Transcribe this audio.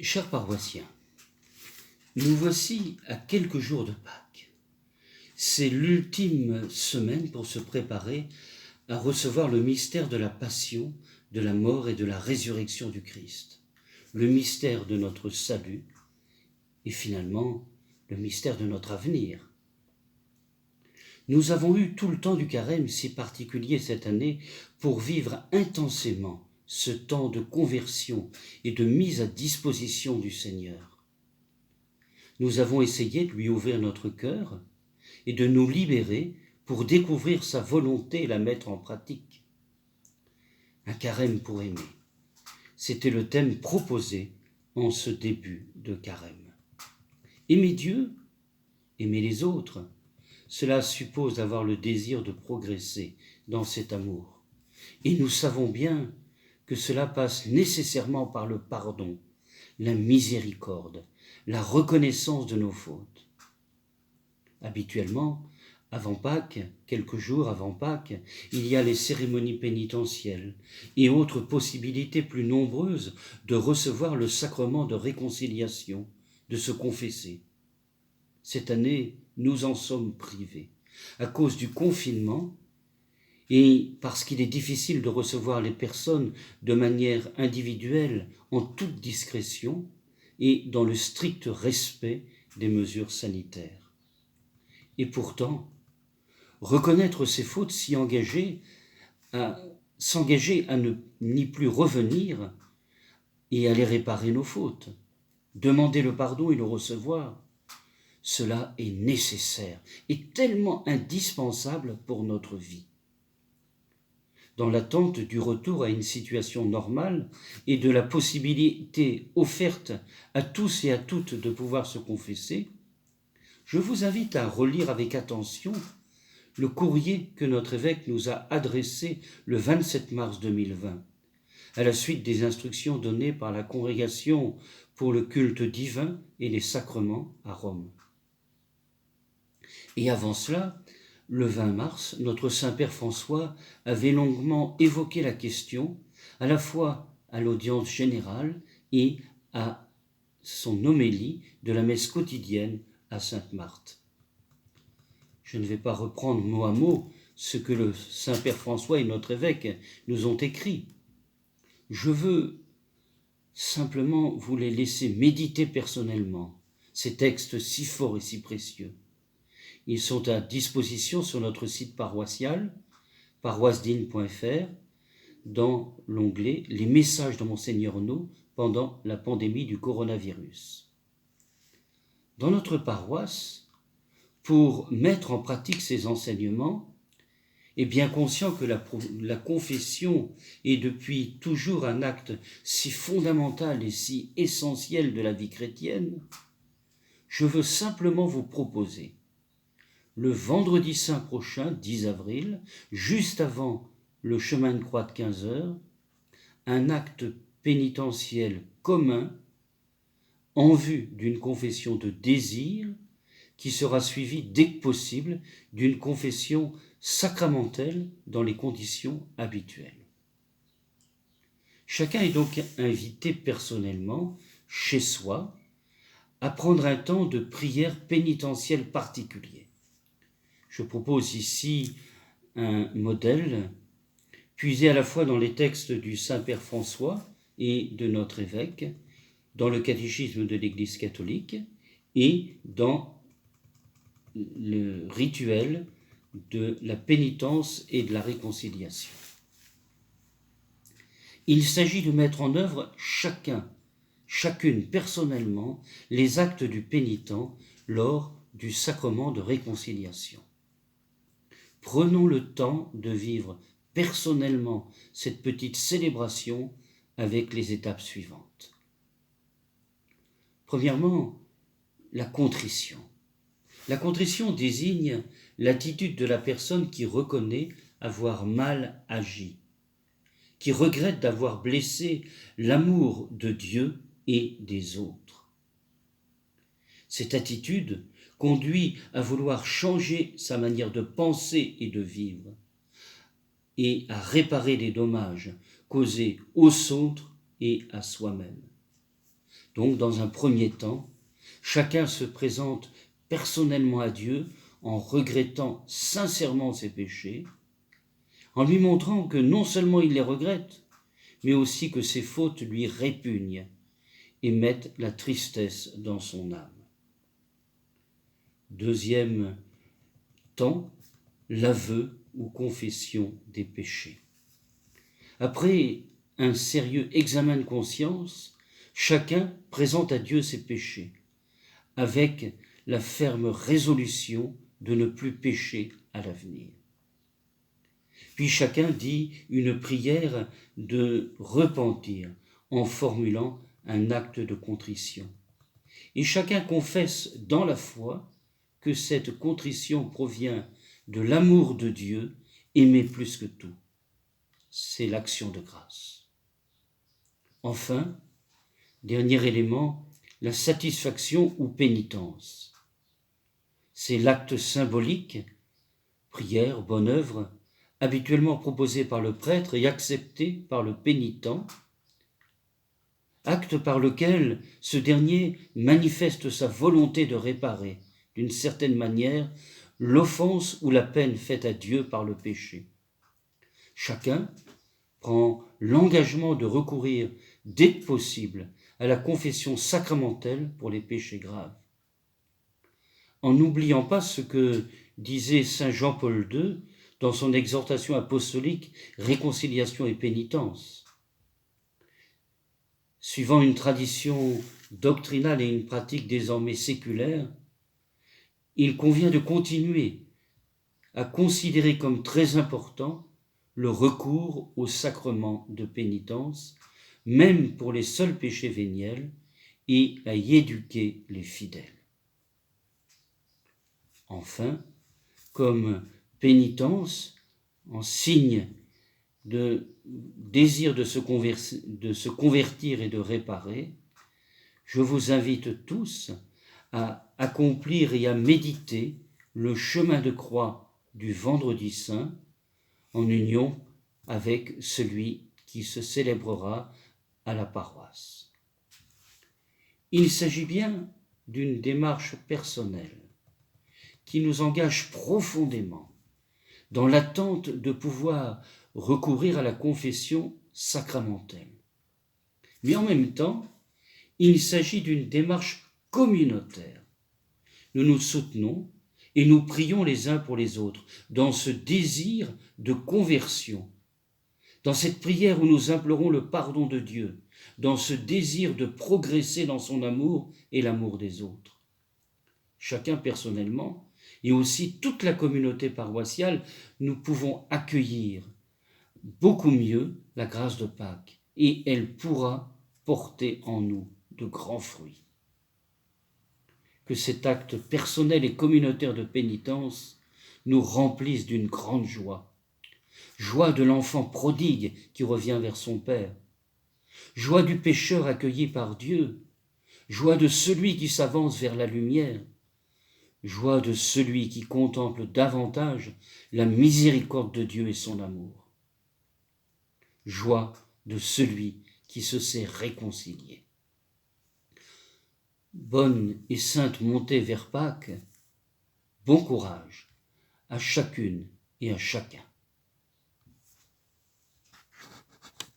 Chers paroissiens, nous voici à quelques jours de Pâques. C'est l'ultime semaine pour se préparer à recevoir le mystère de la passion, de la mort et de la résurrection du Christ, le mystère de notre salut et finalement le mystère de notre avenir. Nous avons eu tout le temps du carême si particulier cette année pour vivre intensément ce temps de conversion et de mise à disposition du Seigneur. Nous avons essayé de lui ouvrir notre cœur et de nous libérer pour découvrir sa volonté et la mettre en pratique. Un carême pour aimer, c'était le thème proposé en ce début de carême. Aimer Dieu, aimer les autres, cela suppose d'avoir le désir de progresser dans cet amour. Et nous savons bien que cela passe nécessairement par le pardon, la miséricorde, la reconnaissance de nos fautes. Habituellement, avant Pâques, quelques jours avant Pâques, il y a les cérémonies pénitentielles et autres possibilités plus nombreuses de recevoir le sacrement de réconciliation, de se confesser. Cette année, nous en sommes privés à cause du confinement et parce qu'il est difficile de recevoir les personnes de manière individuelle, en toute discrétion et dans le strict respect des mesures sanitaires. Et pourtant, reconnaître ses fautes, s'engager à n'y plus revenir et à les réparer nos fautes, demander le pardon et le recevoir, cela est nécessaire et tellement indispensable pour notre vie. Dans l'attente du retour à une situation normale et de la possibilité offerte à tous et à toutes de pouvoir se confesser, je vous invite à relire avec attention le courrier que notre évêque nous a adressé le 27 mars 2020, à la suite des instructions données par la Congrégation pour le culte divin et les sacrements à Rome. Et avant cela, le 20 mars, notre Saint-Père François avait longuement évoqué la question, à la fois à l'audience générale et à son homélie de la messe quotidienne à Sainte-Marthe. Je ne vais pas reprendre mot à mot ce que le Saint-Père François et notre évêque nous ont écrit. Je veux simplement vous les laisser méditer personnellement, ces textes si forts et si précieux. Ils sont à disposition sur notre site paroissial, paroissedine.fr, dans l'onglet « Les messages de Monseigneur No pendant la pandémie du coronavirus ». Dans notre paroisse, pour mettre en pratique ces enseignements, et bien conscient que la confession est depuis toujours un acte si fondamental et si essentiel de la vie chrétienne, je veux simplement vous proposer le vendredi saint prochain, 10 avril, juste avant le chemin de croix de 15 heures, un acte pénitentiel commun en vue d'une confession de désir qui sera suivie dès que possible d'une confession sacramentelle dans les conditions habituelles. Chacun est donc invité personnellement, chez soi, à prendre un temps de prière pénitentielle particulier. Je propose ici un modèle puisé à la fois dans les textes du Saint-Père François et de notre évêque, dans le catéchisme de l'Église catholique et dans le rituel de la pénitence et de la réconciliation. Il s'agit de mettre en œuvre chacune personnellement les actes du pénitent lors du sacrement de réconciliation. Prenons le temps de vivre personnellement cette petite célébration avec les étapes suivantes. Premièrement, la contrition. La contrition désigne l'attitude de la personne qui reconnaît avoir mal agi, qui regrette d'avoir blessé l'amour de Dieu et des autres. Cette attitude conduit à vouloir changer sa manière de penser et de vivre, et à réparer les dommages causés aux autres et à soi-même. Donc, dans un premier temps, chacun se présente personnellement à Dieu en regrettant sincèrement ses péchés, en lui montrant que non seulement il les regrette, mais aussi que ses fautes lui répugnent et mettent la tristesse dans son âme. Deuxième temps, l'aveu ou confession des péchés. Après un sérieux examen de conscience, chacun présente à Dieu ses péchés, avec la ferme résolution de ne plus pécher à l'avenir. Puis chacun dit une prière de repentir en formulant un acte de contrition. Et chacun confesse dans la foi que cette contrition provient de l'amour de Dieu, aimé plus que tout. C'est l'action de grâce. Enfin, dernier élément, la satisfaction ou pénitence. C'est l'acte symbolique, prière, bonne œuvre, habituellement proposé par le prêtre et accepté par le pénitent, acte par lequel ce dernier manifeste sa volonté de réparer, d'une certaine manière, l'offense ou la peine faite à Dieu par le péché. Chacun prend l'engagement de recourir dès que possible à la confession sacramentelle pour les péchés graves. En n'oubliant pas ce que disait saint Jean-Paul II dans son exhortation apostolique « Réconciliation et pénitence ». Suivant une tradition doctrinale et une pratique désormais séculaire, il convient de continuer à considérer comme très important le recours au sacrement de pénitence, même pour les seuls péchés véniels, et à y éduquer les fidèles. Enfin, comme pénitence, en signe de désir de se convertir et de réparer, je vous invite tous à accomplir et à méditer le chemin de croix du Vendredi Saint en union avec celui qui se célébrera à la paroisse. Il s'agit bien d'une démarche personnelle qui nous engage profondément dans l'attente de pouvoir recourir à la confession sacramentelle. Mais en même temps, il s'agit d'une démarche communautaire. Nous nous soutenons et nous prions les uns pour les autres dans ce désir de conversion, dans cette prière où nous implorons le pardon de Dieu, dans ce désir de progresser dans son amour et l'amour des autres. Chacun personnellement, et aussi toute la communauté paroissiale, nous pouvons accueillir beaucoup mieux la grâce de Pâques, et elle pourra porter en nous de grands fruits. Que cet acte personnel et communautaire de pénitence nous remplisse d'une grande joie. Joie de l'enfant prodigue qui revient vers son Père. Joie du pécheur accueilli par Dieu. Joie de celui qui s'avance vers la lumière. Joie de celui qui contemple davantage la miséricorde de Dieu et son amour. Joie de celui qui se sait réconcilié. Bonne et sainte montée vers Pâques, bon courage à chacune et à chacun.